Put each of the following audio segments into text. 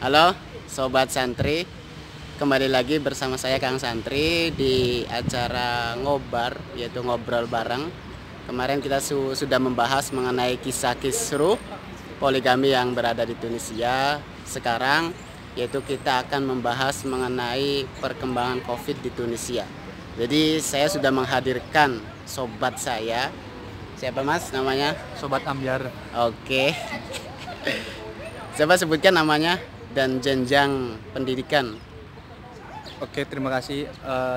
Halo Sobat Santri, kembali lagi bersama saya Kang Santri di acara ngobar, yaitu ngobrol bareng. Kemarin kita sudah membahas mengenai kisah kisruh poligami yang berada di Tunisia. Sekarang yaitu kita akan membahas mengenai perkembangan COVID di Tunisia. Jadi saya sudah menghadirkan sobat saya. Siapa mas namanya? Sobat Ambyar. Oke. Coba sebutkan namanya dan jenjang pendidikan. Oke, terima kasih.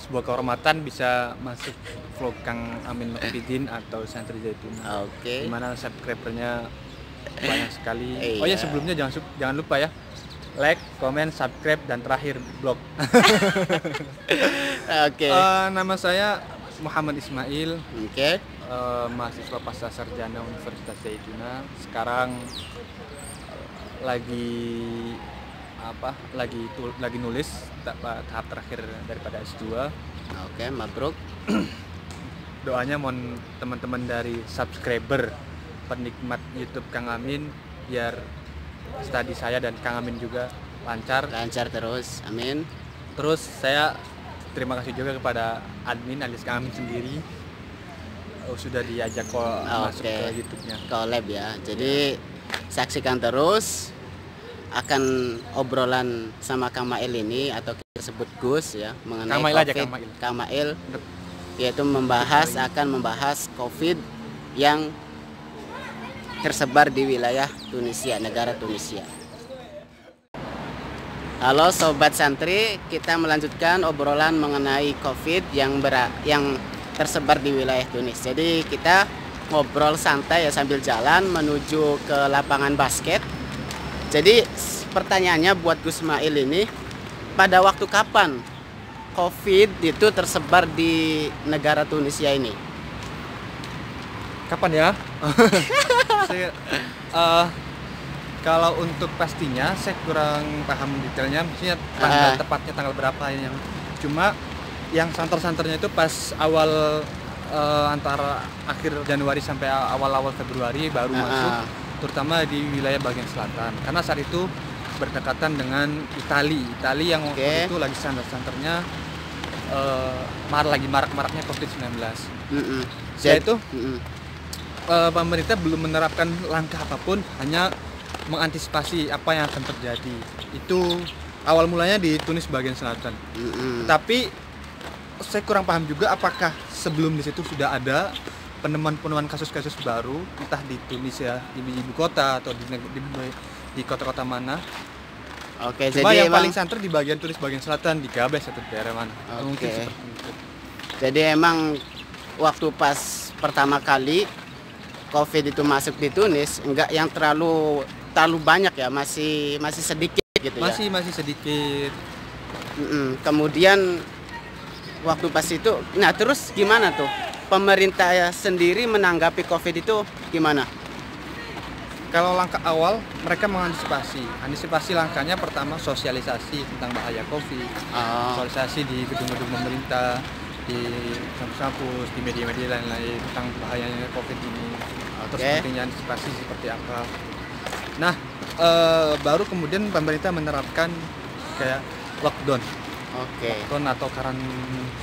Sebuah kehormatan bisa masuk vlog Kang Amin Nurfidin atau Santri Zaituna. Oke. Dimana subscribernya banyak sekali. Iya. Oh ya, sebelumnya jangan lupa ya, like, komen, subscribe, dan terakhir blog. Oke. Nama saya Muhammad Ismail. Oke. Mahasiswa pasca sarjana Universitas Zaituna. Sekarang lagi nulis tahap terakhir daripada S2. Oke, mabruk. Doanya mohon teman-teman dari subscriber penikmat YouTube Kang Amin biar studi saya dan Kang Amin juga lancar Terus, amin. Terus saya terima kasih juga kepada admin alias Kang Amin sendiri, sudah diajak masuk ke YouTube-nya. Collab ya. Jadi saksikan terus akan obrolan sama Kang Mail ini, atau kita sebut Gus ya, mengenai Kang Mail COVID. aja, Kang Mail yaitu akan membahas COVID yang tersebar di wilayah Tunisia, negara Tunisia. Halo Sobat Santri, kita melanjutkan obrolan mengenai COVID yang tersebar di wilayah Tunisia. Jadi kita ngobrol santai ya sambil jalan menuju ke lapangan basket. Jadi pertanyaannya buat Gus Mail ini, pada waktu kapan COVID itu tersebar di negara Tunisia ini? Kapan ya? Kalau untuk pastinya saya kurang paham detailnya, maksudnya tepatnya tanggal berapa yang cuma yang santer-santernya itu pas awal antara akhir Januari sampai awal-awal Februari baru masuk, terutama di wilayah bagian selatan, karena saat itu berdekatan dengan Itali yang waktu itu lagi santernya lagi marak-maraknya COVID-19. Setelah itu pemerintah belum menerapkan langkah apapun, hanya mengantisipasi apa yang akan terjadi. Itu awal mulanya di Tunis bagian selatan. Tapi saya kurang paham juga apakah sebelum di situ sudah ada penemuan kasus-kasus baru, entah di Tunisia, di ibu kota atau di kota-kota mana. Oke, cuma jadi yang paling santer di bagian Tunis bagian selatan, di Gabes atau daerah mana. Mungkin seperti itu. Jadi emang waktu pas pertama kali COVID itu masuk di Tunis, enggak yang terlalu banyak ya, masih sedikit gitu ya. Masih sedikit. Kemudian waktu pas itu, nah terus gimana tuh? Pemerintah sendiri menanggapi COVID itu gimana? Kalau langkah awal mereka mengantisipasi langkahnya pertama sosialisasi tentang bahaya COVID, sosialisasi di gedung-gedung pemerintah, di kampus-kampus, di media-media lain-lain tentang bahayanya COVID ini. Terus pentingnya antisipasi seperti apa. Nah, baru kemudian pemerintah menerapkan kayak lockdown. Lockdown atau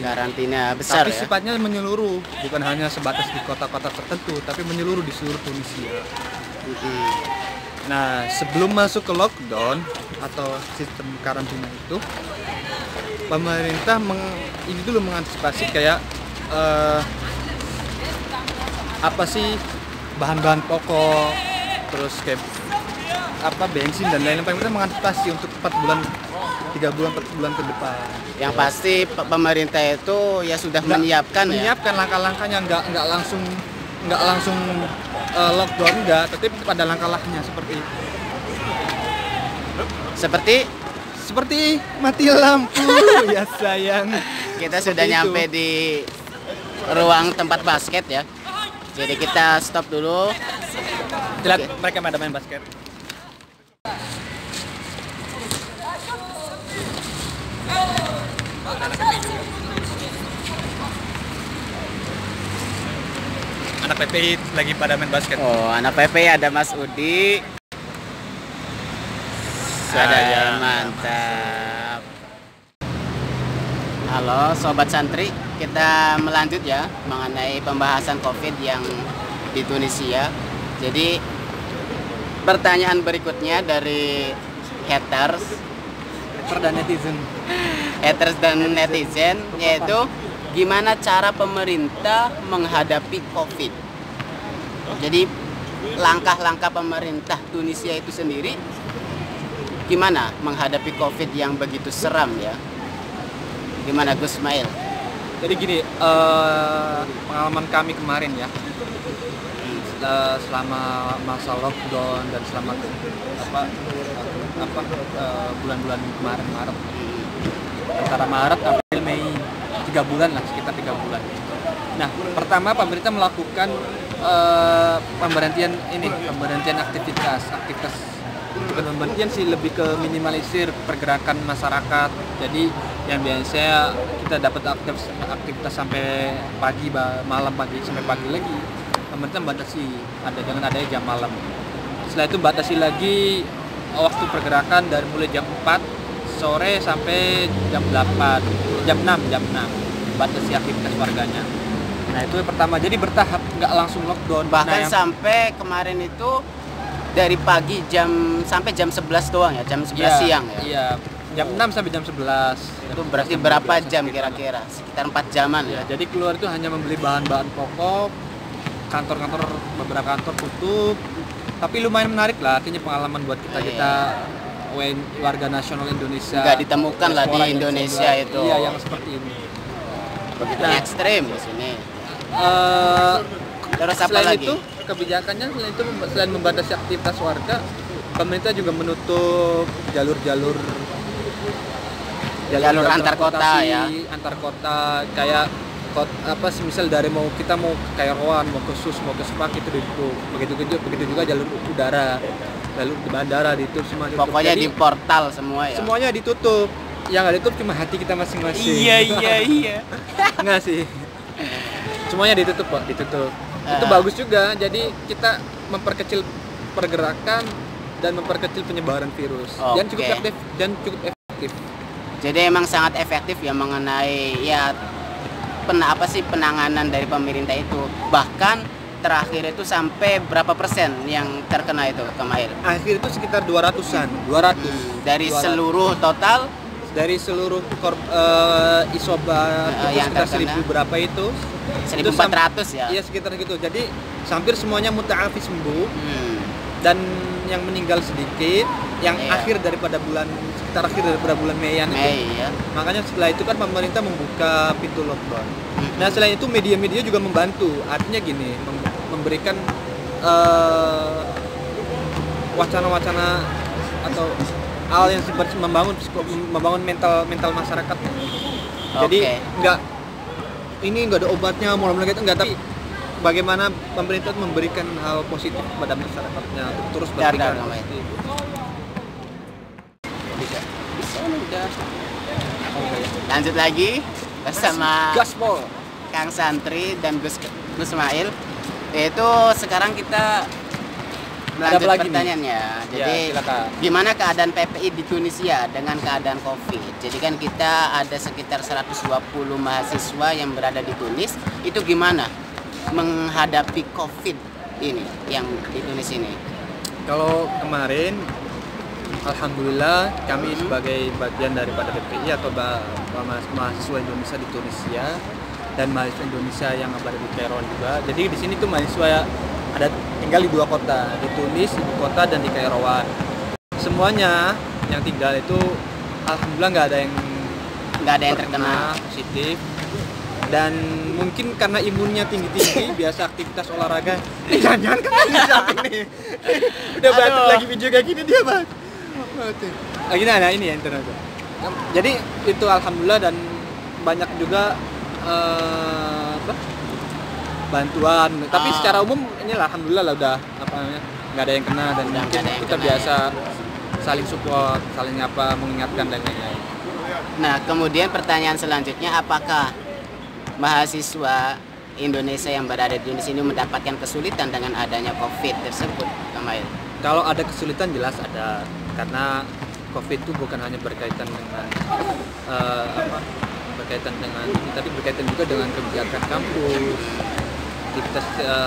karantina besar. Tapi ya? sifatnya menyeluruh, bukan hanya sebatas di kota-kota tertentu, tapi menyeluruh di seluruh Tunisia. Nah, sebelum masuk ke lockdown atau sistem karantina itu, pemerintah ini dulu mengantisipasi kayak apa sih bahan-bahan pokok, terus kayak bensin dan lain-lain. Pemerintah mengantisipasi untuk 3 bulan 4 bulan ke depan. Yang pasti pemerintah itu ya sudah menyiapkan langkah-langkahnya, nggak langsung lockdown, tapi pada langkah-langkahnya seperti mati lampu. Ya sayang, kita sudah nyampe di ruang tempat basket ya. Jadi kita stop dulu. Lihat mereka pada main basket. Anak PPI lagi pada main basket. Oh, anak PPI ada Mas Udi. saya. Mantap. Halo Sobat Santri, kita melanjut ya mengenai pembahasan COVID yang di Tunisia. Jadi pertanyaan berikutnya dari haters dan netizen yaitu gimana cara pemerintah menghadapi COVID. Jadi langkah-langkah pemerintah Tunisia itu sendiri gimana menghadapi COVID yang begitu seram ya? Gimana Gus Mail? Jadi gini, pengalaman kami kemarin ya, selama masa lockdown dan selama bulan-bulan kemarin Maret, antara Maret, April, Mei, 3 bulan lah, sekitar 3 bulan. Nah, pertama pemerintah melakukan pemberhentian aktivitas. Bukan pemberhentian sih, lebih ke minimalisir pergerakan masyarakat. Jadi yang biasanya kita dapat aktivitas sampai pagi, malam pagi sampai pagi lagi, pemerintah batasi, jangan ada jam malam. Setelah itu batasi lagi waktu pergerakan dari mulai jam 4 sore sampai jam 8, jam 6 batasi aktivitas warganya. Nah itu yang pertama, jadi bertahap, nggak langsung lockdown. Bahkan sampai kemarin itu dari pagi sampai jam 11 doang ya, jam 11 siang ya? Iya, jam 6 sampai jam 11. Itu berarti berapa jam kira-kira? Sekitar 4 jaman ya? Jadi keluar itu hanya membeli bahan-bahan pokok, beberapa kantor tutup. Tapi lumayan menarik lah, artinya pengalaman buat kita warga nasional Indonesia. Nggak ditemukan lah di Indonesia itu. Iya, yang seperti ini. Begitu ekstrim di sini. Terus apa Selain lagi? itu kebijakannya, selain membatasi aktivitas warga, pemerintah juga menutup jalur antar kota ya. Antar kota kayak misal dari kita mau ke Kairawan, mau ke Sus, mau ke Spak itu ditutup. Begitu juga jalur udara, jalur di bandara ditutup semua. Pokoknya di portal semua ya. Semuanya ditutup. Yang nggak ditutup cuma hati kita masing-masing. Iya. Enggak sih. Semuanya ditutup kok, ditutup. Itu bagus juga. Jadi kita memperkecil pergerakan dan memperkecil penyebaran virus. Dan cukup efektif. Jadi emang sangat efektif ya mengenai ya penanganan dari pemerintah itu. Bahkan terakhir itu sampai berapa persen yang terkena itu kemarin? Akhir itu sekitar 200-an. 200. Dari seluruh total? Dari seluruh isobar yang sekitar terkena 1000 berapa itu? 1400 ya? Iya, sekitar gitu. Jadi hampir semuanya muta'afi sembuh. Dan yang meninggal sedikit, yang akhir daripada bulan Mei-an itu. Ya. Makanya setelah itu kan pemerintah membuka pintu lockdown. Nah, selain itu media-media juga membantu. Artinya gini, memberikan wacana-wacana atau hal yang seperti membangun mental masyarakat. Jadi nggak ada obatnya, mulai gitu enggak, tapi bagaimana pemerintah memberikan hal positif kepada masyarakatnya terus berpikir positif. Lanjut lagi bersama Gaspol, Kang Santri dan Gus Mail. Yaitu sekarang kita lanjut pertanyaannya. Jadi gimana keadaan PPI di Tunisia dengan keadaan COVID? Jadi kan kita ada sekitar 120 mahasiswa yang berada di Tunis. Itu gimana menghadapi COVID ini yang di Tunis ini? Kalau kemarin alhamdulillah kami sebagai bagian daripada PPI atau mahasiswa Indonesia di Tunisia dan mahasiswa Indonesia yang berada di Kairo juga. Jadi di sini tuh mahasiswa ada tinggal di 2 kota, di Tunis, ibu kota, dan di Kairouan. Semuanya yang tinggal itu alhamdulillah nggak ada yang terkena positif. Dan mungkin karena imunnya tinggi-tinggi, biasa aktivitas olahraga. Jangan-jangan kan nih. Udah batuk lagi video kayak gini dia batuk. Lagi nah ini ya internet. Jadi itu alhamdulillah, dan banyak juga bantuan. Tapi secara umum ini alhamdulillah lah udah nggak ada yang kena, dan mungkin kita biasa saling support, saling mengingatkan dan lain-lain. Nah, kemudian pertanyaan selanjutnya, apakah mahasiswa Indonesia yang berada di Indonesia ini mendapatkan kesulitan dengan adanya COVID tersebut, Kamail? Kalau ada kesulitan jelas ada, karena COVID itu bukan hanya berkaitan dengan berkaitan dengan ini, tapi berkaitan juga dengan kegiatan kampus, aktivitas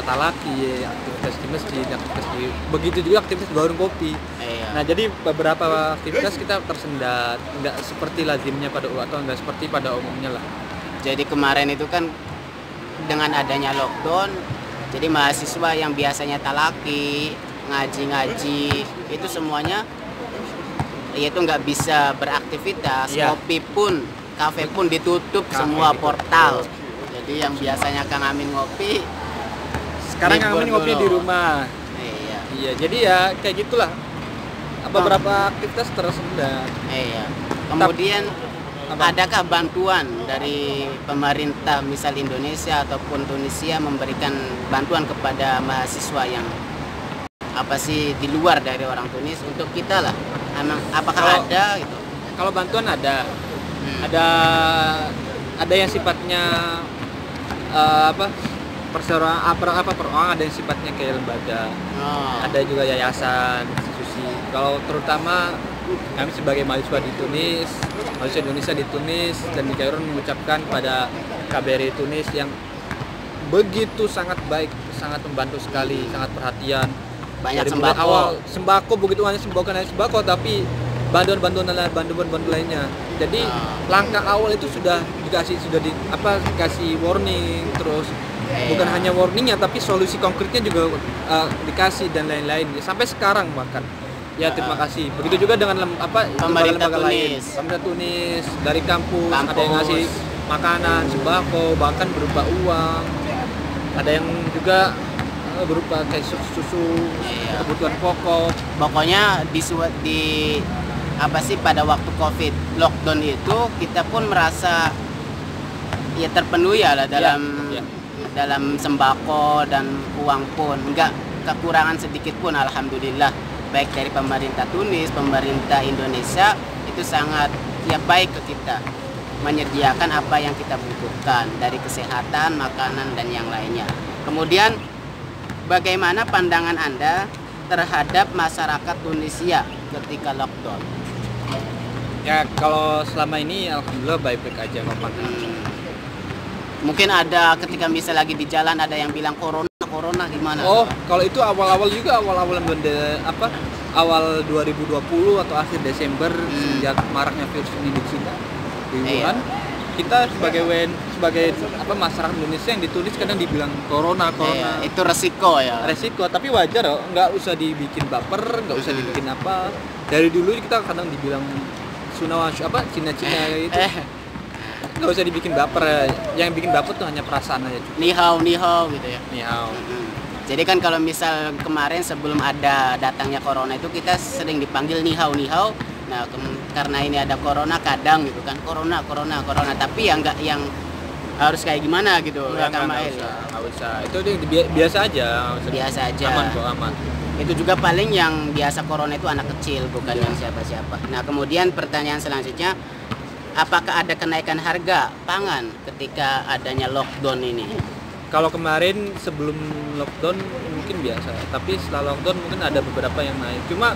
talaki, aktivitas di masjid, aktivitas begitu juga aktivitas di warung kopi. Iya. Nah, jadi beberapa aktivitas kita tersendat, nggak seperti lazimnya atau nggak seperti pada umumnya lah. Jadi kemarin itu kan dengan adanya lockdown, jadi mahasiswa yang biasanya talaki, ngaji-ngaji, itu semuanya yaitu nggak bisa beraktivitas. Iya. Kopi pun, kafe pun ditutup, semua portal. Jadi yang biasanya Kang Amin ngopi, Sekarang libur kami ngopi dulu. di rumah. Iya. Iya, jadi ya kayak gitulah. Beberapa aktivitas tersendat. Iya. Kemudian Apa? adakah bantuan dari pemerintah misal Indonesia ataupun Tunisia memberikan bantuan kepada mahasiswa yang apa sih di luar dari orang Tunis untuk kita lah? Emang apakah Kalau- ada gitu? Kalau bantuan ada, Hmm. ada yang sifatnya perorangan, ada yang sifatnya kayak lembaga, Oh. ada juga yayasan, institusi. Kalau terutama kami sebagai mahasiswa di Tunis, mahasiswa Indonesia di Tunis dan di Kairo mengucapkan pada KBRI Tunis yang begitu sangat baik, sangat membantu sekali, sangat perhatian. Banyak Dari mulai sembako. awal sembako, begitu hanya sembako, tapi bantuan lainnya. Jadi langkah awal itu sudah dikasih warning, terus bukan hanya warningnya tapi solusi konkretnya juga dikasih dan lain-lain. Sampai sekarang bahkan. Ya, terima kasih. Begitu juga dengan Pemerintah lembaga lain. Tunis. Pemerintah Tunis dari kampus, ada yang ngasih makanan, sembako, bahkan berupa uang. Ada yang juga berupa kayak susu, Iya. kebutuhan pokok. Pokoknya pada waktu Covid lockdown itu kita pun merasa ya terpenuhi ya lah dalam Ya. dalam sembako dan uang pun enggak kekurangan sedikit pun, alhamdulillah, baik dari pemerintah Tunis, pemerintah Indonesia itu sangat ya baik ke kita, menyediakan apa yang kita butuhkan dari kesehatan, makanan dan yang lainnya. Kemudian bagaimana pandangan Anda terhadap masyarakat Tunisia ketika lockdown? Ya, kalau selama ini alhamdulillah baik-baik aja, Bapak. Mungkin ada ketika misal lagi di jalan ada yang bilang corona gimana? Oh, kalau itu awal-awal awal 2020 atau akhir Desember sejak maraknya virus ini di Cina, di Iya. Wuhan, kita sebagai masyarakat Indonesia yang ditulis kadang dibilang corona. Iya, itu resiko ya. Resiko, tapi wajar kok, nggak usah dibikin baper, nggak usah dibikin apa. Dari dulu kita kadang dibilang Cina gitu. Nggak usah dibikin baper, yang bikin baper tuh hanya perasaan aja. Ni hao gitu ya. Niau. Jadi kan kalau misal kemarin sebelum ada datangnya corona itu kita sering dipanggil ni hao. Nah, karena ini ada corona kadang gitu kan corona. Tapi ya nggak yang harus kayak gimana gitu ya Kang Mail. Nggak usah. Itu biasa aja. Biasa aja. Aman kok, aman. Itu juga paling yang biasa corona itu anak kecil, bukan yang siapa-siapa. Nah, kemudian pertanyaan selanjutnya, apakah ada kenaikan harga pangan ketika adanya lockdown ini? Kalau kemarin sebelum lockdown mungkin biasa, tapi setelah lockdown mungkin ada beberapa yang naik. Cuma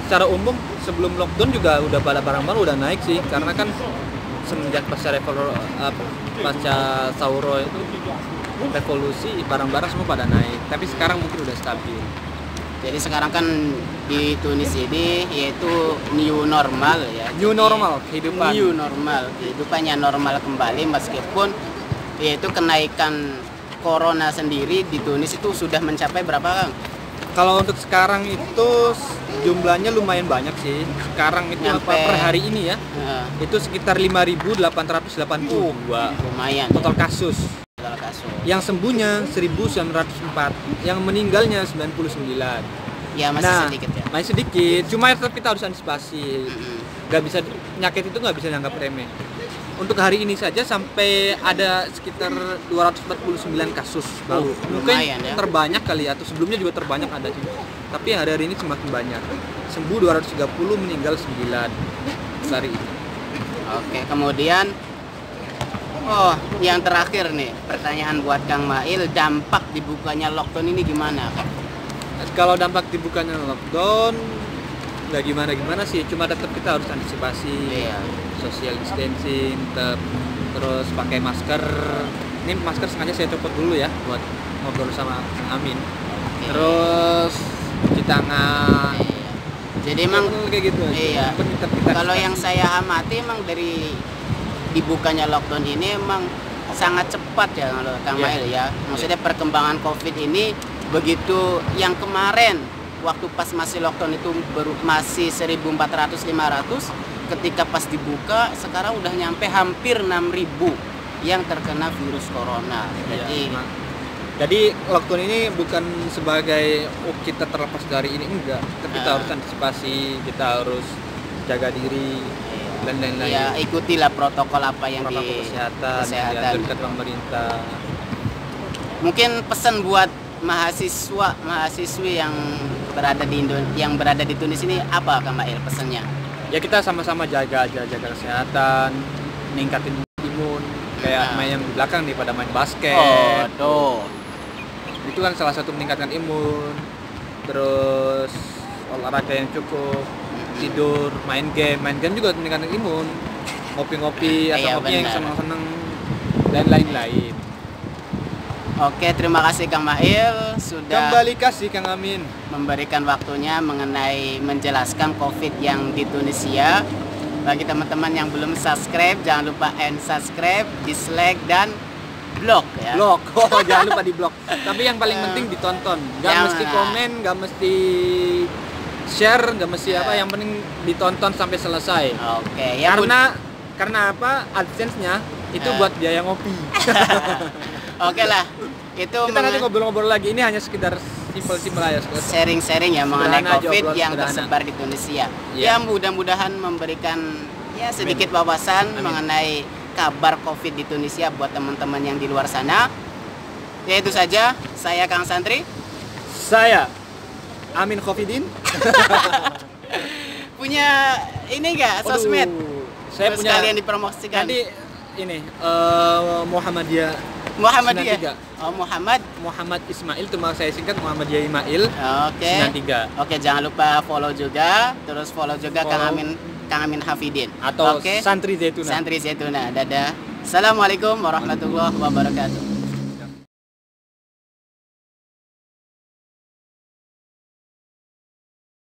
secara umum sebelum lockdown juga udah barang-barang udah naik sih, karena kan semenjak pasca Sauro itu revolusi, barang-barang semua pada naik. Tapi sekarang mungkin udah stabil. Jadi sekarang kan di Tunis ini yaitu new normal ya. New Jadi, normal, kehidupan. New normal, kehidupannya normal kembali meskipun yaitu kenaikan corona sendiri di Tunis itu sudah mencapai berapa, Kang? Kalau untuk sekarang itu jumlahnya lumayan banyak sih. Sekarang itu per hari ini ya, itu sekitar 5.882 lumayan total kasus. total kasus. Yang sembuhnya 1.904, yang meninggalnya 99. Ya masih sedikit ya. Masih sedikit, cuma tetap kita harus antisipasi. Gak bisa, penyakit itu nggak bisa dianggap remeh. Untuk hari ini saja sampai ada sekitar 249 kasus baru. Mungkin lumayan, ya. terbanyak kali, atau sebelumnya juga terbanyak ada sih. Tapi hari ini semakin banyak. Sembuh 230, meninggal 9 hari ini. Oke, kemudian yang terakhir nih, pertanyaan buat Kang Mail, dampak dibukanya lockdown ini gimana, Kang? Kalau dampak dibukanya lockdown, nggak gimana sih, cuma tetap kita harus antisipasi. Iya. Social distancing, terus pakai masker. Ini masker sengaja saya copot dulu ya buat ngobrol sama Kang Amin. Oke. Terus cuci tangan. Iya. Jadi emang kayak gitu. iya. Tetap kita Kalau yang saya amati emang dari dibukanya lockdown ini emang sangat cepat ya kalau Kang Iya. Mail ya. Maksudnya perkembangan COVID ini begitu yang kemarin waktu pas masih lockdown itu masih 1.400-500, ketika pas dibuka sekarang udah nyampe hampir 6.000 yang terkena virus corona. Jadi lockdown ini bukan sebagai kita terlepas dari ini, enggak. Tapi kita harus antisipasi, kita harus jaga diri dan lain-lain. Ya, ikutilah protokol apa yang Protokol kesehatan yang dianjurkan pemerintah. Mungkin pesan buat mahasiswi yang berada di Tunis ini apa Kang Mail pesannya? Ya kita sama-sama jaga kesehatan, meningkatin imun. Kayak main yang di belakang nih pada main basket. Oh, tuh. Itu kan salah satu meningkatkan imun. Terus olahraga yang cukup, tidur, main game juga meningkatkan imun. Ngopi-ngopi atau Iya, ngopi yang benar. senang-senang dan lain-lain. Oke, terima kasih Kang Mail sudah Kembali kasih Kang Amin. memberikan waktunya mengenai menjelaskan COVID yang di Tunisia. Bagi teman-teman yang belum subscribe, jangan lupa subscribe, dislike, dan blog ya. Blog, oh jangan lupa di blog. Tapi yang paling penting ditonton. Gak Jangan. mesti komen, gak mesti share, gak mesti apa. Yang penting ditonton sampai selesai. Oke, ya Karena apa? AdSense-nya itu buat biaya ngopi. Oke lah, itu Kita nanti ngobrol-ngobrol lagi. Ini hanya sekedar simpel-simpel aja. sharing-sharing ya mengenai Sederhana aja, COVID obrolan yang sederhana. tersebar di Tunisia. Iya. Ya mudah-mudahan memberikan ya sedikit wawasan mengenai kabar COVID di Tunisia buat teman-teman yang di luar sana. Ya itu saja, saya Kang Santri. Saya Amin Khofidin. Punya ini enggak sosmed? Saya Terus punya kalian dipromosikan. Tadi ini Muhammadiyah Muhammadiyah. 93. Oh, Muhammad Ismail, itu mau saya singkat Muhammadiyah Ismail. Oke. 93. Oke, jangan lupa follow juga, terus follow juga Follow. Kang Amin Hafidin. Atau Oke. Santri Zaituna. Santri Zaituna. Dadah. Assalamualaikum warahmatullahi wabarakatuh.